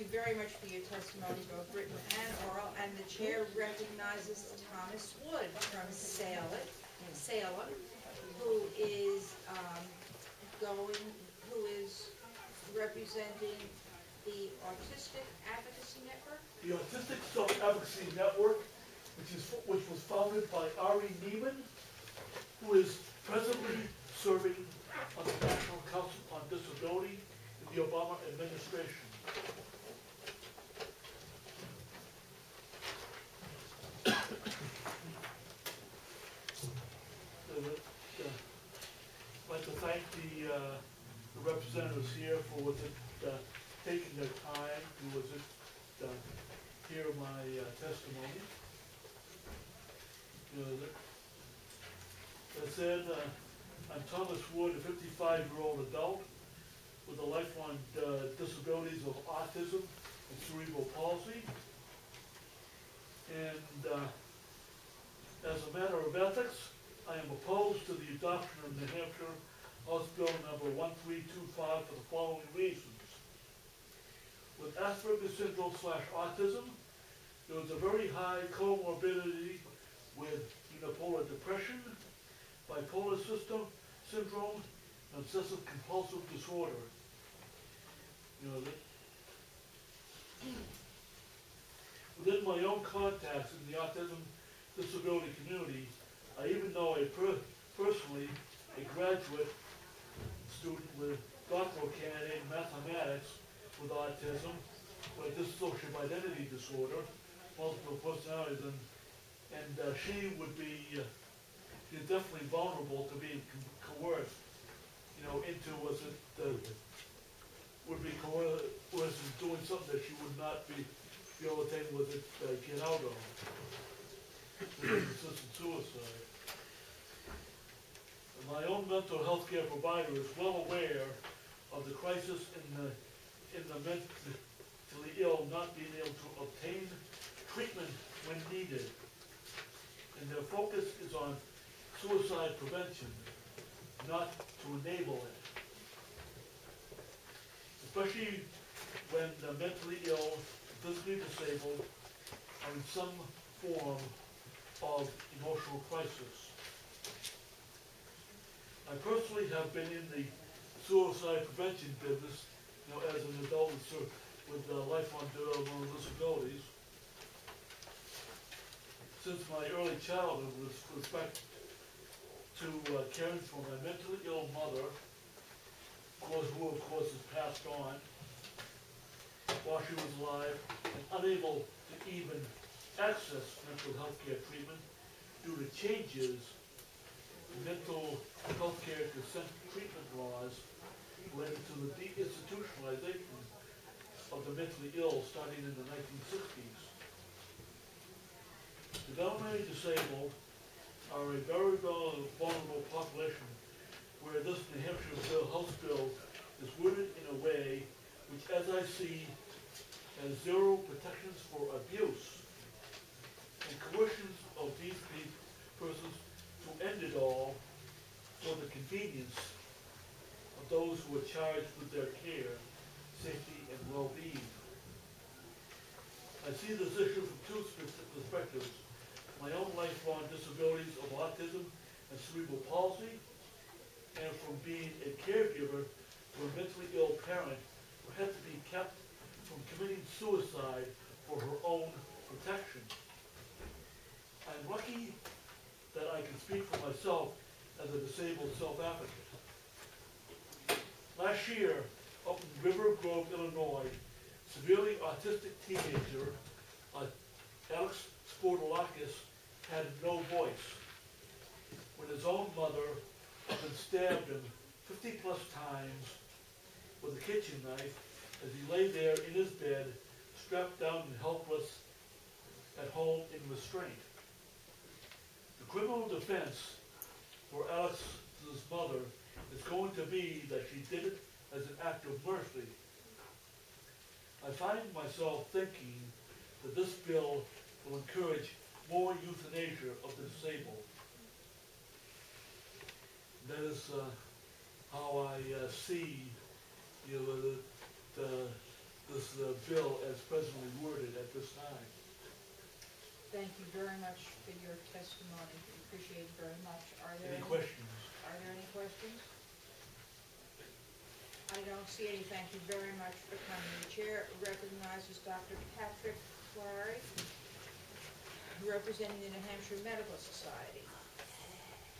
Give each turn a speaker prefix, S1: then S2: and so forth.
S1: you very much for your testimony, both written and oral, and the chair recognizes Thomas Wood from Salem, who is who is representing the Autistic Advocacy Network.
S2: The Autistic Self-Advocacy Network, which was founded by Ari Neiman, who is presently serving on the National Council on Disability in the Obama administration. I'd like to thank the representatives here for taking their time to hear my testimony. As I said, I'm Thomas Wood, a 55-year-old adult with the lifelong disabilities of autism and cerebral palsy. And as a matter of ethics, I am opposed to the adoption of New Hampshire House Bill number 1325 for the following reasons. With Asperger's syndrome / autism, there is a very high comorbidity with unipolar depression, bipolar syndrome, and obsessive compulsive disorder. Within my own contacts in the autism disability community, I even know personally a graduate student with doctoral candidate in mathematics with autism, with dissociative identity disorder, multiple personalities, and she would be she's definitely vulnerable to being coerced, into would be coerced in doing something that she would not be able to get out of. Assisted suicide. My own mental health care provider is well aware of the crisis in the mentally ill not being able to obtain treatment when needed. And their focus is on suicide prevention, not to enable it. Especially when the mentally ill, physically disabled, are in some form of emotional crisis. I personally have been in the suicide prevention business, as an adult with lifelong developmental disabilities since my early childhood, with respect to caring for my mentally ill mother, who of course has passed on while she was alive and unable to even access mental health care treatment due to changes in mental health care consent treatment laws related to the deinstitutionalization of the mentally ill starting in the 1960s. The developmentally disabled are a very vulnerable population where this New Hampshire House Bill is worded in a way which, as I see, has zero protections for abuse and coercions of these persons to end it all for the convenience of those who are charged with their care, safety, and well-being. I see this issue from two perspectives: my own lifelong disabilities of autism and cerebral palsy, and from being a caregiver to a mentally ill parent who had to be kept from committing suicide for her own protection. I'm lucky that I can speak for myself as a disabled self-advocate. Last year, up in River Grove, Illinois, severely autistic teenager Alex Sportolakis had no voice when his own mother had been stabbed him 50+ times with a kitchen knife as he lay there in his bed, strapped down and helpless at home in restraint. The criminal defense for Alex's mother is going to be that she did it as an act of mercy. I find myself thinking that this bill will encourage more euthanasia of the disabled. That is how I see this bill
S1: Thank you very much for your testimony. We appreciate it very much.
S2: Any questions?
S1: Are there any questions? I don't see any. Thank you very much for coming. The chair recognizes Dr. Patrick Clary, representing the New Hampshire Medical Society.